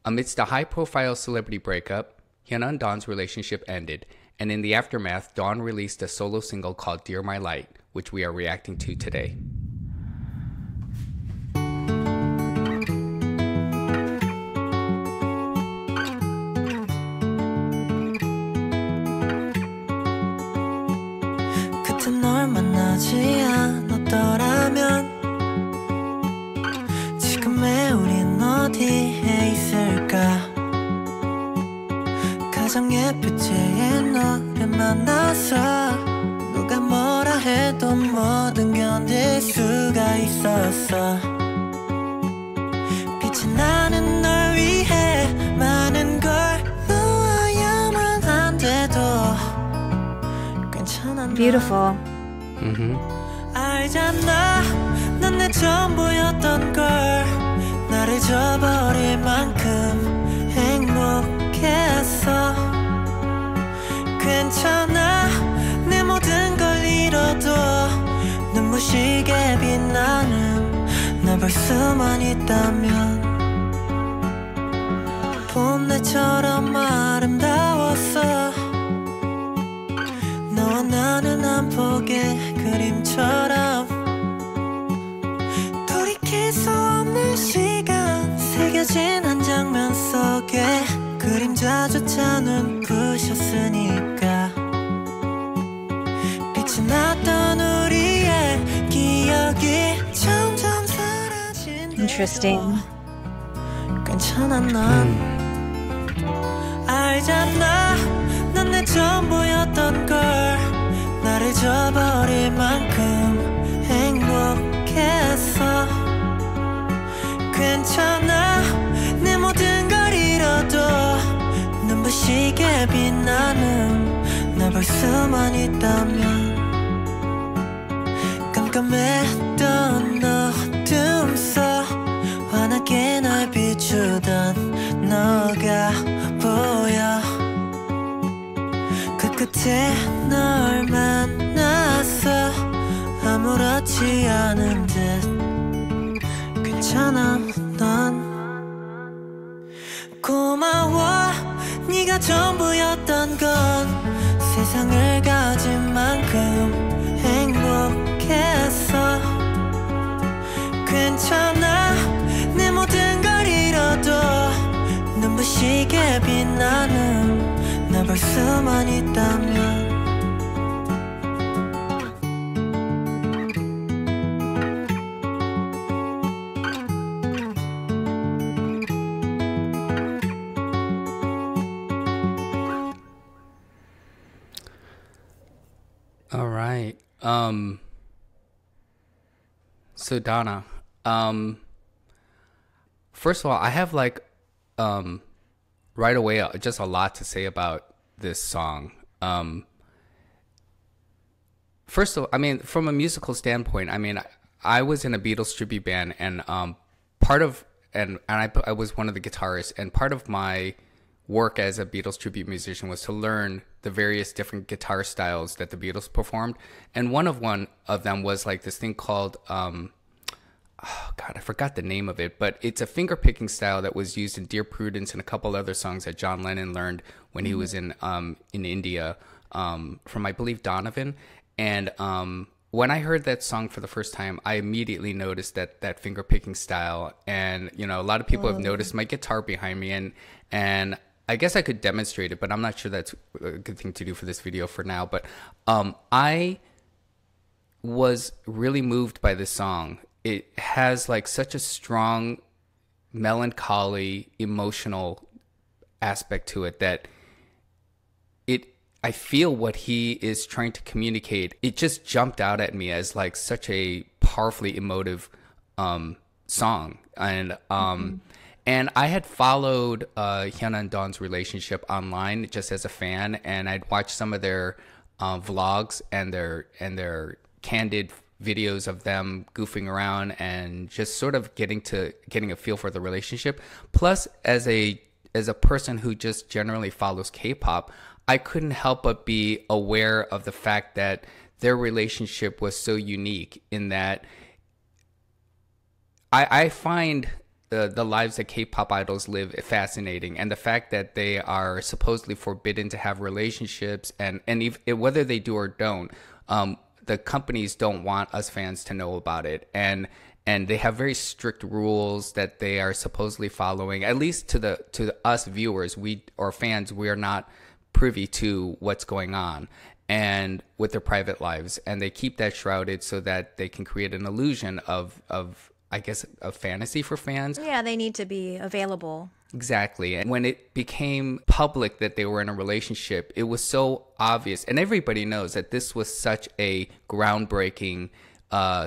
Amidst a high-profile celebrity breakup, Hyuna and Dawn's relationship ended, and in the aftermath, Dawn released a solo single called Dear My Light, which we are reacting to today. 그때 널 만나지 않았더라면 지금의 우린 어디에 있을까? 가장 예쁠 때의 너를 만나서 누가 뭐라 해도 뭐든 견딜 수가 있었어. 빛이 나는 널 위해 많은 걸 놓아야만 한데도 괜찮아. Beautiful. 알잖아, 난 내 전부였던 걸. 나를 저버릴 만큼 행복했어. 괜찮아, 내 모든 걸 잃어도 눈부시게 빛나는 널 볼 수만 있다면 봄날처럼 아름다웠어. 너와 나는 한 폭의 그림처럼 돌이킬 수 없는 시간 새겨진 한 장면 속에 그림자조차 눈부셨으니까 빛이 났던 우리의 기억이 점점 사라진대도 Interesting. 괜찮아. 넌 알잖아, 난 내 전부였던 걸. 나를 저버릴 만큼 행복했어. 괜찮아, 내 모든 걸 잃어도 눈부시게 빛나는 널 볼 수만 있다면 깜깜했던 어둠 속 환하게 날 비추던 너가 보여. 그 끝에 널 만났어. 아무렇지 않은 듯 괜찮아. 넌 고마워. 네가 전부였던 건 세상을 가진 만큼 행복했어. 괜찮아, 내 모든 걸 잃어도 눈부시게 빛나는 널 볼 수만 있다면 All right. So Donna, first of all, I have right away just a lot to say about this song. First of all, I mean, from a musical standpoint, I mean, I was in a Beatles tribute band, and part of I was one of the guitarists, and part of my work as a Beatles tribute musician was to learn the various different guitar styles that the Beatles performed, and one of them was like this thing called oh God, I forgot the name of it, but it's a finger picking style that was used in Dear Prudence and a couple other songs that John Lennon learned when he was in India from, I believe, Donovan. And when I heard that song for the first time, I immediately noticed that finger picking style. And you know, a lot of people have noticed my guitar behind me, and I guess I could demonstrate it, but I'm not sure that's a good thing to do for this video for now. But I was really moved by this song. It has like such a strong, melancholy, emotional aspect to it that I feel what he is trying to communicate. It just jumped out at me as like such a powerfully emotive song. And and I had followed Hyuna and Dawn's relationship online just as a fan, and I'd watched some of their vlogs and their candid videos of them goofing around and just sort of getting a feel for the relationship. Plus, as a person who just generally follows K-pop, I couldn't help but be aware of the fact that their relationship was so unique in that I find the lives that K-pop idols live fascinating, and the fact that they are supposedly forbidden to have relationships, and whether they do or don't, the companies don't want us fans to know about it, and they have very strict rules that they are supposedly following. At least to us viewers, or fans, we are not privy to what's going on and with their private lives, and they keep that shrouded so that they can create an illusion of I guess a fantasy for fans. Yeah, they need to be available. Exactly. And when it became public that they were in a relationship, it was so obvious, and everybody knows that this was such a groundbreaking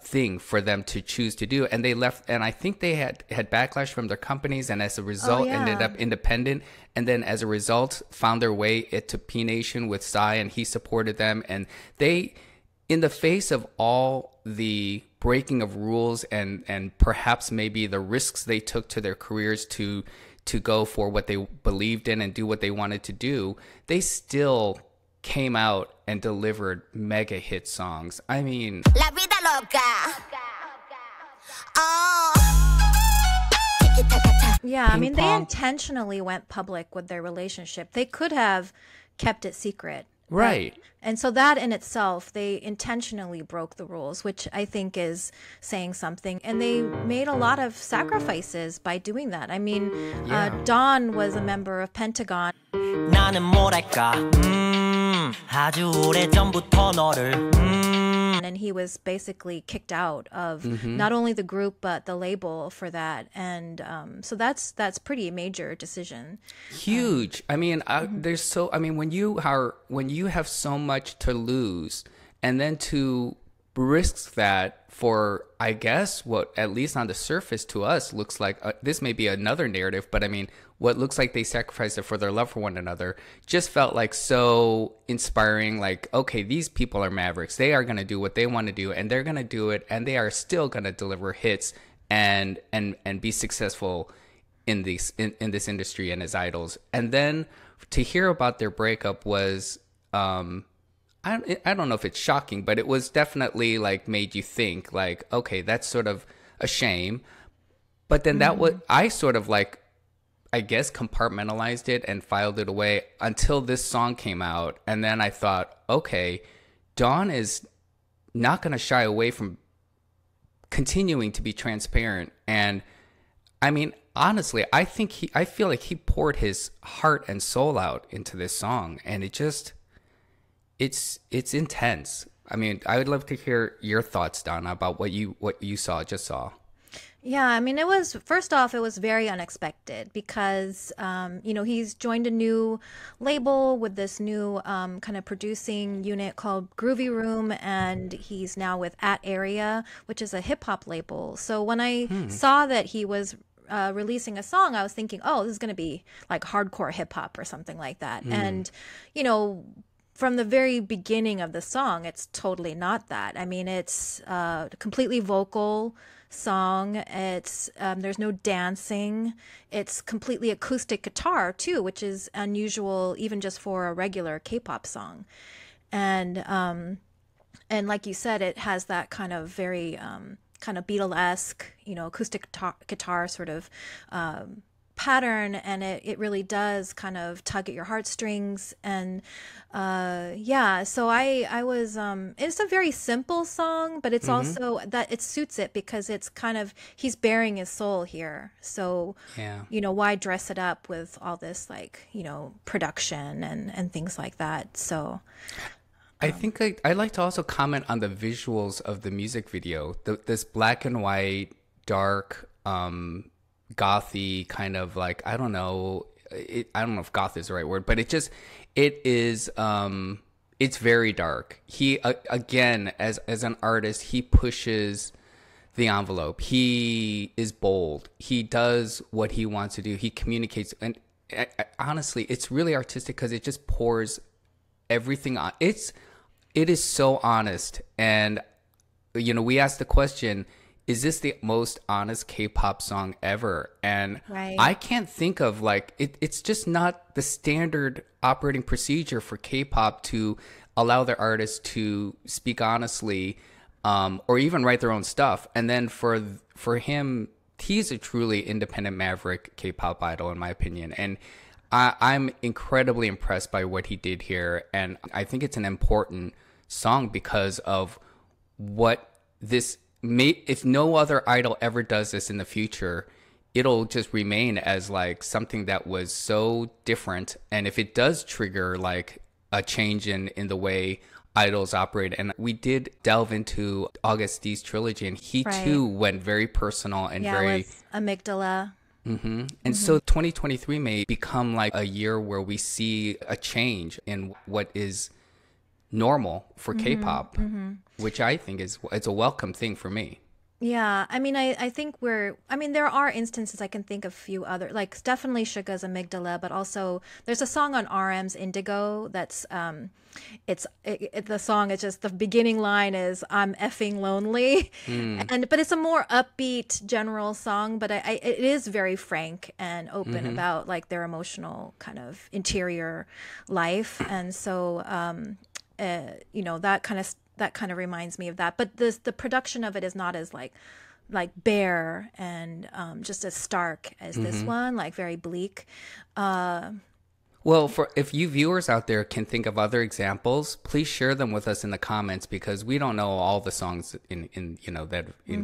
thing for them to choose to do. And they left, and I think they had backlash from their companies, and as a result ended up independent, and then as a result found their way to P Nation with Psy, and he supported them. And they, in the face of all the breaking of rules and perhaps maybe the risks they took to their careers to go for what they believed in and do what they wanted to do, they still came out and delivered mega hit songs. I mean, La Vida Loca. Oh. Yeah, I mean, they intentionally went public with their relationship. They could have kept it secret. Right. And so that in itself, they intentionally broke the rules, which I think is saying something. And they made a lot of sacrifices by doing that. I mean, Dawn was a member of Pentagon. 나는 뭐랄까, 아주 오래전부터 너를, and he was basically kicked out of not only the group but the label for that, and so that's pretty major decision. Huge. I mean, when you have so much to lose, and then to risk that for, I guess, what at least on the surface to us looks like this may be another narrative, but I mean, what looks like they sacrificed it for their love for one another just felt like so inspiring. Like, okay, these people are mavericks. They are going to do what they want to do, and they're going to do it, and they are still going to deliver hits and be successful in this industry and as idols. And then to hear about their breakup was, I don't know if it's shocking, but it was definitely like made you think like, okay, that's sort of a shame. But then that was, I sort of like, I guess, compartmentalized it and filed it away until this song came out. And then I thought, okay, Dawn is not going to shy away from continuing to be transparent. And I mean, honestly, I feel like he poured his heart and soul out into this song, and it's intense. I mean, I would love to hear your thoughts, Donna, about what you just saw. Yeah, I mean, first off, it was very unexpected because, he's joined a new label with this new kind of producing unit called Groovy Room, and he's now with At Area, which is a hip hop label. So when I saw that he was releasing a song, I was thinking, oh, this is going to be like hardcore hip hop or something like that. And, from the very beginning of the song, it's totally not that. I mean, it's completely vocal song. It's there's no dancing. It's completely acoustic guitar too, which is unusual even just for a regular K-pop song. And like you said, it has that kind of very kind of Beatle-esque, acoustic guitar sort of pattern, and it really does kind of tug at your heartstrings. And so I was it's a very simple song, but it's also that it suits it because it's kind of, he's bearing his soul here, so why dress it up with all this like production and things like that. So I think I'd like to also comment on the visuals of the music video. This black and white, dark, gothy kind of like, I don't know if goth is the right word, but it is it's very dark. He again, as an artist, he pushes the envelope. He is bold. He does what he wants to do. He communicates, and honestly, it's really artistic because it just pours everything on. It is so honest, and we asked the question, is this the most honest K-pop song ever? And I can't think of it's just not the standard operating procedure for K-pop to allow their artists to speak honestly, or even write their own stuff. And then for him he's a truly independent maverick K-pop idol, in my opinion. And I'm incredibly impressed by what he did here. And I think it's an important song because of what this may, if no other idol ever does this in the future, it'll just remain as like something that was so different. And if it does trigger like a change in the way idols operate, and we did delve into August D's trilogy, and he too went very personal and very with Amygdala. And so 2023 may become like a year where we see a change in what is normal for K-pop, which I think it's a welcome thing for me. Yeah, I mean, I think there are instances. I can think of a few other, like definitely Suga's Amygdala, but also there's a song on RM's Indigo that's, the song is just, the beginning line is, I'm effing lonely. But it's a more upbeat general song, but it is very frank and open about like their emotional kind of interior life. And so, that kind of reminds me of that. But the production of it is not as like bare and just as stark as this one, like very bleak. Well, if you viewers out there can think of other examples, please share them with us in the comments, because we don't know all the songs in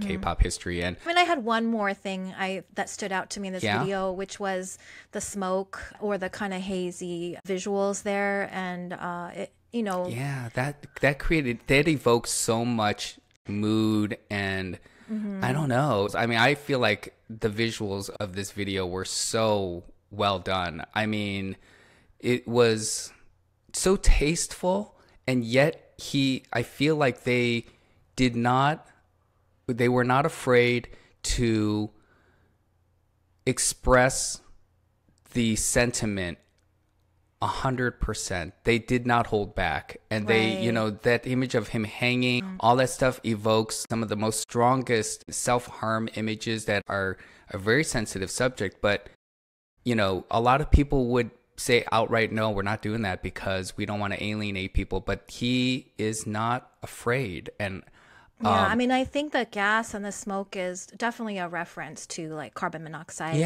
K-pop history. And I mean, I had one more thing that stood out to me in this video, which was the smoke or the kind of hazy visuals there, and that evokes so much mood, and I don't know. I mean, I feel like the visuals of this video were so well done. I mean, it was so tasteful, and yet I feel like they were not afraid to express the sentiment 100%. They did not hold back. And they, that image of him hanging, all that stuff evokes some of the most strongest self-harm images that are a very sensitive subject. But, a lot of people would say outright, no, we're not doing that because we don't want to alienate people. But he is not afraid. And I mean, I think the gas and the smoke is definitely a reference to like carbon monoxide.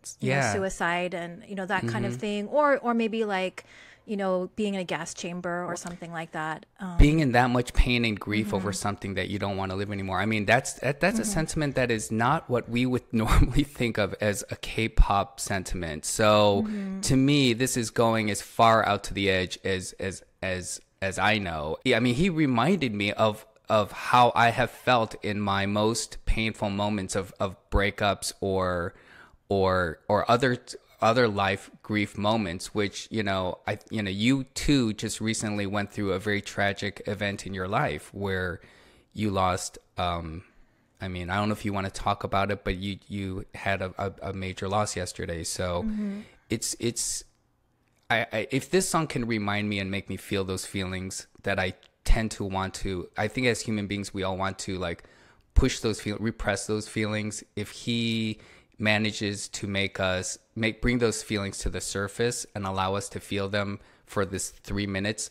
Suicide and that kind of thing, or maybe like being in a gas chamber or something like that. Being in that much pain and grief over something that you don't want to live anymore. I mean, that's a sentiment that is not what we would normally think of as a K-pop sentiment. So to me, this is going as far out to the edge as I know. I mean, he reminded me of how I have felt in my most painful moments of breakups or other life grief moments, which you too just recently went through a very tragic event in your life where you lost. I mean, I don't know if you want to talk about it, but you had a major loss yesterday. So if this song can remind me and make me feel those feelings that I tend to want to, I think as human beings we all want to like push those repress those feelings. If he manages to bring those feelings to the surface and allow us to feel them for this 3 minutes,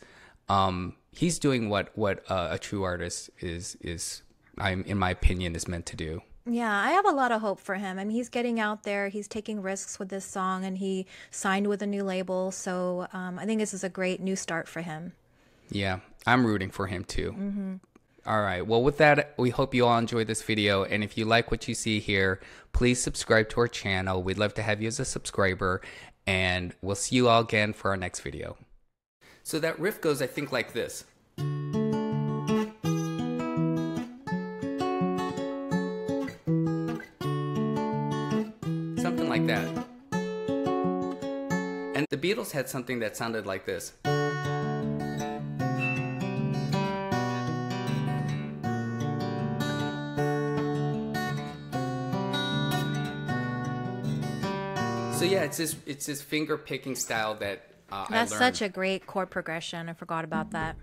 he's doing what a true artist is in my opinion is meant to do. Yeah, I have a lot of hope for him. I mean, he's getting out there, he's taking risks with this song, and he signed with a new label, so I think this is a great new start for him. Yeah, I'm rooting for him too. All right. Well, with that, we hope you all enjoyed this video. And if you like what you see here, please subscribe to our channel. We'd love to have you as a subscriber. And we'll see you all again for our next video. So that riff goes, I think, like this. Something like that. And the Beatles had something that sounded like this. So yeah, it's this finger picking style that I learned. That's such a great chord progression. I forgot about that.